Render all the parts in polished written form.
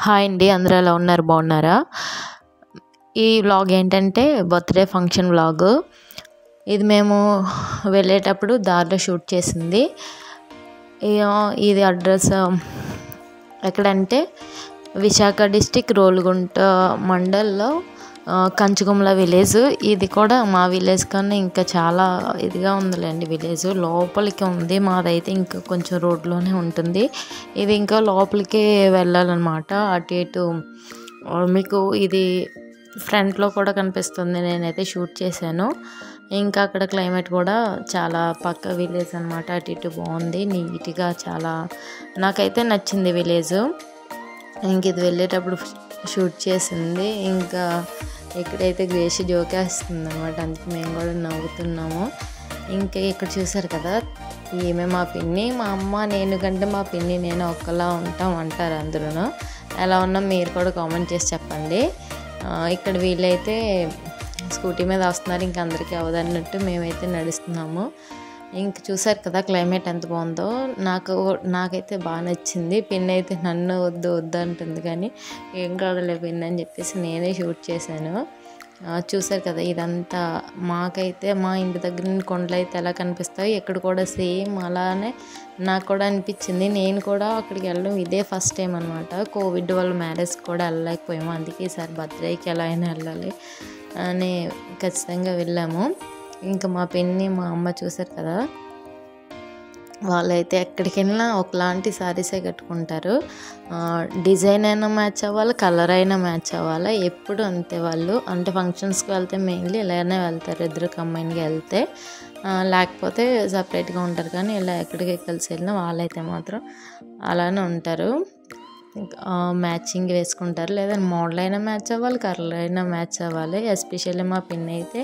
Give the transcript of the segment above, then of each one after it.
Hi అండి. అందరూ ఎలా ఉన్నారు? బాగున్నారా? ఈ వ్లాగ్ ఏంటంటే బర్త్డే ఫంక్షన్ వ్లాగు. ఇది మేము వెళ్ళేటప్పుడు దారిలో షూట్ చేసింది. ఇది అడ్రస్ ఎక్కడంటే విశాఖ డిస్టిక్ రోలుగుంట మండల్లో కంచుగుమల విలేజ్. ఇది కూడా మా విలేజ్ కన్నా ఇంకా చాలా ఇదిగా ఉందిలేండి. విలేజ్ లోపలికి ఉంది. మాదైతే ఇంకా కొంచెం రోడ్లోనే ఉంటుంది. ఇది ఇంకా లోపలికి వెళ్ళాలన్నమాట. అటు ఇటు మీకు ఇది ఫ్రంట్లో కూడా కనిపిస్తుంది. నేనైతే షూట్ చేశాను. ఇంకా అక్కడ క్లైమేట్ కూడా చాలా పక్క విలేజ్ అనమాట. అటు ఇటు బాగుంది, నీట్గా చాలా నాకైతే నచ్చింది విలేజ్. ఇంక ఇది వెళ్ళేటప్పుడు షూట్ చేసింది. ఇంకా ఇక్కడైతే గ్రేసి జోకేస్తుంది అనమాట. అందుకే మేము కూడా నవ్వుతున్నాము. ఇంకా ఇక్కడ చూసారు కదా, ఈమె మా పిన్ని. మా అమ్మ నేను కంటే మా పిన్ని నేను ఒక్కలా ఉంటాం అంటారు అందరూ. ఎలా ఉన్నాం మీరు కూడా కామెంట్ చేసి చెప్పండి. ఇక్కడ వీళ్ళైతే స్కూటీ మీద వస్తున్నారు. ఇంక అందరికీ అవదన్నట్టు మేమైతే నడుస్తున్నాము. ఇంక చూసారు కదా క్లైమేట్ ఎంత బాగుందో. నాకైతే బాగా నచ్చింది. పిన్ అయితే నన్ను వద్దు అంటుంది, కానీ ఏం కాదులే పిన్ అని చెప్పేసి నేనే షూట్ చేశాను. చూసారు కదా ఇదంతా. మాకైతే మా ఇంటి దగ్గర నుండి కొండలు అయితే ఎలా కనిపిస్తాయో ఇక్కడ కూడా సేమ్ అలానే నాకు కూడా అనిపించింది. నేను కూడా అక్కడికి వెళ్ళడం ఇదే ఫస్ట్ టైం అనమాట. కోవిడ్ వల్ల మ్యారేజ్కి కూడా వెళ్ళలేకపోయాము. అందుకే ఈసారి బర్త్డేకి ఎలా అయినా వెళ్ళాలి అని ఖచ్చితంగా వెళ్ళాము. ఇంకా మా పిన్ని మా అమ్మ చూసారు కదా, వాళ్ళైతే ఎక్కడికి వెళ్ళినా ఒకలాంటి శారీసే కట్టుకుంటారు. డిజైన్ అయినా మ్యాచ్ అవ్వాలి, కలర్ అయినా మ్యాచ్ అవ్వాలి. ఎప్పుడు అంతే వాళ్ళు. అంటే ఫంక్షన్స్కి వెళ్తే మెయిన్లీ ఇలానే వెళ్తారు, ఇద్దరు కంబైన్గా వెళ్తే. లేకపోతే సపరేట్గా ఉంటారు. కానీ ఇలా ఎక్కడికి కలిసి వెళ్ళినా వాళ్ళైతే మాత్రం అలానే ఉంటారు. మ్యాచింగ్ వేసుకుంటారు. లేదా మోడల్ అయినా మ్యాచ్ అవ్వాలి, కలర్ అయినా మ్యాచ్ అవ్వాలి. ఎస్పెషల్లీ మా పిన్ అయితే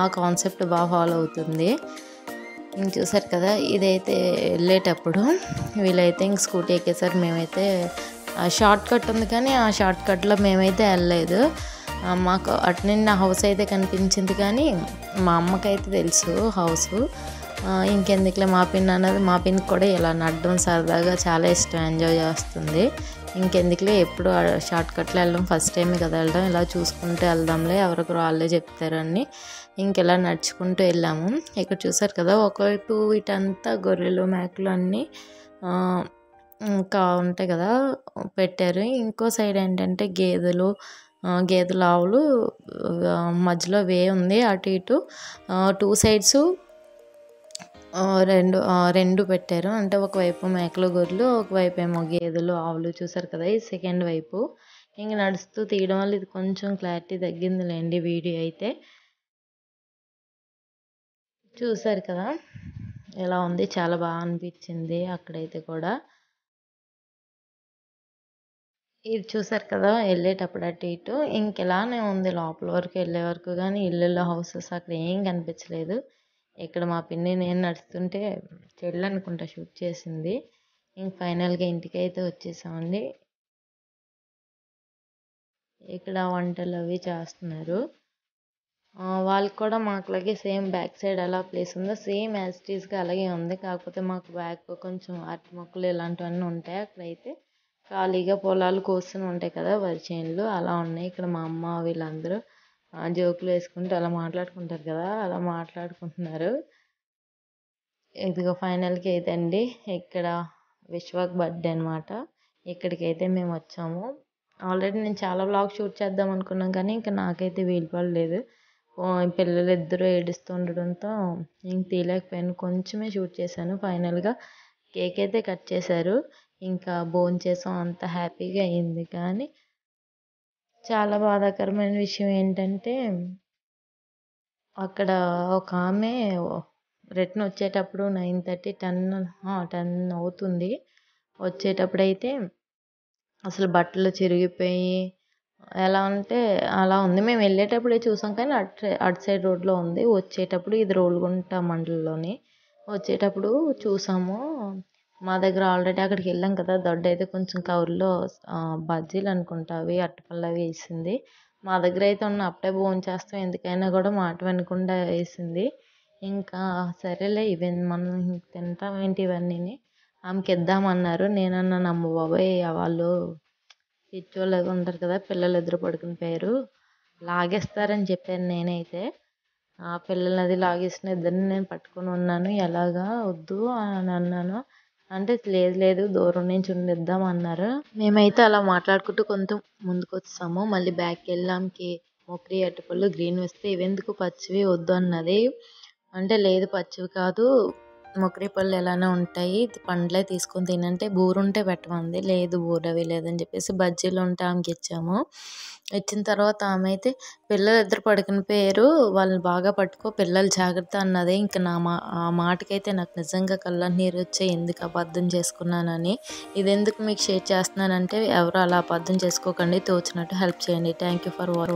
ఆ కాన్సెప్ట్ బాగా ఫాలో అవుతుంది. ఇంక చూసారు కదా, ఇదైతే వెళ్ళేటప్పుడు వీళ్ళైతే ఇంక స్కూటీ ఎక్కేసారు. మేమైతే షార్ట్ కట్ ఉంది, కానీ ఆ షార్ట్ కట్లో మేమైతే వెళ్ళలేదు. మాకు అటు నుండి హౌస్ అయితే కనిపించింది, కానీ మా అమ్మకైతే తెలుసు హౌస్. ఇంకెందుకులే మా పిన్ అన్నది. మా పిన్కి కూడా ఇలా నడడం సరదాగా చాలా ఇష్టం, ఎంజాయ్ చేస్తుంది. ఇంకెందుకులే ఎప్పుడు షార్ట్ కట్లో వెళ్ళడం ఫస్ట్ టైమే కదా వెళ్ళడం, ఇలా చూసుకుంటూ వెళ్దాంలే ఎవరికొరు వాళ్ళే చెప్తారని ఇంకెలా నడుచుకుంటూ వెళ్ళాము. ఇక్కడ చూసారు కదా, ఒకవైపు ఇటంతా గొర్రెలు మేకలు అన్నీ ఇంకా ఉంటాయి కదా పెట్టారు. ఇంకో సైడ్ ఏంటంటే గేదెలు ఆవులు మధ్యలో వే ఉంది. అటు ఇటు టూ సైడ్స్ రెండు పెట్టారు. అంటే ఒకవైపు మేకలు గొర్రెలు, ఒకవైపు ఏమో గేదెలు ఆవులు. చూసారు కదా ఈ సెకండ్ వైపు. ఇంక నడుస్తూ తీయడం వల్ల ఇది కొంచెం క్లారిటీ తగ్గిందిలేండి వీడియో అయితే. చూసారు కదా ఎలా ఉంది, చాలా బాగా అనిపించింది అక్కడైతే కూడా. ఇది చూసారు కదా వెళ్ళేటప్పుడు అటు ఇటు ఇంకెలానే ఉంది లోపల వరకు వెళ్ళే వరకు, కానీ ఇల్లు హౌసెస్ అక్కడ ఏం కనిపించలేదు. ఇక్కడ మా పిన్ని నేను నడుస్తుంటే చెల్లి అనుకుంటా షూట్ చేసింది. ఇంక ఫైనల్గా ఇంటికి అయితే వచ్చేసామండి. ఇక్కడ వంటలు అవి చేస్తున్నారు. వాళ్ళకి కూడా మాకులాగే సేమ్ బ్యాక్ సైడ్ ఎలా ప్లేస్ ఉందో సేమ్ యాజ్ ఇట్ ఈస్గా అలాగే ఉంది. కాకపోతే మాకు బ్యాక్ కొంచెం అరటి మొక్కలు ఇలాంటివన్నీ ఉంటాయి. అక్కడైతే ఖాళీగా పొలాలు కోస్తూనే ఉంటాయి కదా వరి చేనులు, అలా ఉన్నాయి. ఇక్కడ మా అమ్మ వీళ్ళందరూ జోకులు వేసుకుంటూ అలా మాట్లాడుకుంటారు కదా, అలా మాట్లాడుకుంటున్నారు. ఇదిగో ఫైనల్కి అయితే అండి ఇక్కడ విశ్వాక్ బర్త్డే అనమాట. ఇక్కడికైతే మేము వచ్చాము. ఆల్రెడీ నేను చాలా వ్లాగ్ షూట్ చేద్దాం అనుకున్నాం, కానీ ఇంకా నాకైతే వీలు పడలేదు. పిల్లలు ఇద్దరు ఏడుస్తూ ఉండడంతో ఇంక తీయలేకపోయాను. కొంచెమే షూట్ చేశాను. ఫైనల్గా కేక్ అయితే కట్ చేశారు. ఇంకా భోంచేసాం, అంత హ్యాపీగా అయింది. కానీ చాలా బాధాకరమైన విషయం ఏంటంటే అక్కడ ఒక ఆమె రిటర్న్ వచ్చేటప్పుడు 9:30 10 అవుతుంది. వచ్చేటప్పుడైతే అసలు బట్టలు చిరిగిపోయి ఎలా అంటే అలా ఉంది. మేము వెళ్ళేటప్పుడే చూసాం, కానీ అటు సైడ్ రోడ్లో ఉంది. వచ్చేటప్పుడు ఇది రోలుగుంట మండలంలోని వచ్చేటప్పుడు చూసాము. మా దగ్గర ఆల్రెడీ అక్కడికి వెళ్ళాం కదా, దొడ్డైతే కొంచెం కవర్లో బజ్జీలు అనుకుంటా అవి అరటిపళ్ళు అవి వేసింది. మా దగ్గర అయితే ఉన్న అప్పుడే భోంచేస్తాం, ఎందుకైనా కూడా మాట వినకుండా వేసింది. ఇంకా సరేలే మనం తింటాం ఏంటి ఇవన్నీ ఆమెకి ఇద్దామన్నారు. నేనన్నాను అమ్మ బాబోయ్ వాళ్ళు పిచ్చోళ్ళగా ఉంటారు కదా, పిల్లలు ఇద్దరు పడుకుని పోయారు, లాగేస్తారని చెప్పాను నేనైతే. ఆ పిల్లల్ని అది లాగేసిన ఇద్దరిని నేను పట్టుకొని ఉన్నాను, ఎలాగా వద్దు అని అన్నాను. అంటే లేదు లేదు దూరం నుంచి ఉండిద్దాం అన్నారు. మేమైతే అలా మాట్లాడుకుంటూ కొంచెం ముందుకు వచ్చాము. మళ్ళీ బ్యాక్కి వెళ్ళాంకి మొక్రి అరటిపళ్ళు గ్రీన్ వస్తే ఇవెందుకు పచ్చివి వద్దు అన్నది. అంటే లేదు పచ్చివి కాదు, మొక్రి పళ్ళు ఎలానే ఉంటాయి, పండ్లే తీసుకొని తినంటే బూరుంటే పెట్టమంది. లేదు బూరు అవి లేదని చెప్పేసి బజ్జీలు ఉంటే ఆమెకి ఇచ్చాము. ఇచ్చిన తర్వాత ఆమె అయితే పిల్లలు ఇద్దరు పడుకుని పోయారు, వాళ్ళని బాగా పట్టుకో, పిల్లలు జాగ్రత్త అన్నది. ఇంకా ఆ మాటకైతే నాకు నిజంగా కళ్ళ నీరు వచ్చాయి, ఎందుకు అబద్ధం చేసుకున్నానని. ఇది ఎందుకు మీకు షేర్ చేస్తున్నానంటే ఎవరు అలా అబద్ధం చేసుకోకండి, తోచినట్టు హెల్ప్ చేయండి. Thank you for watching.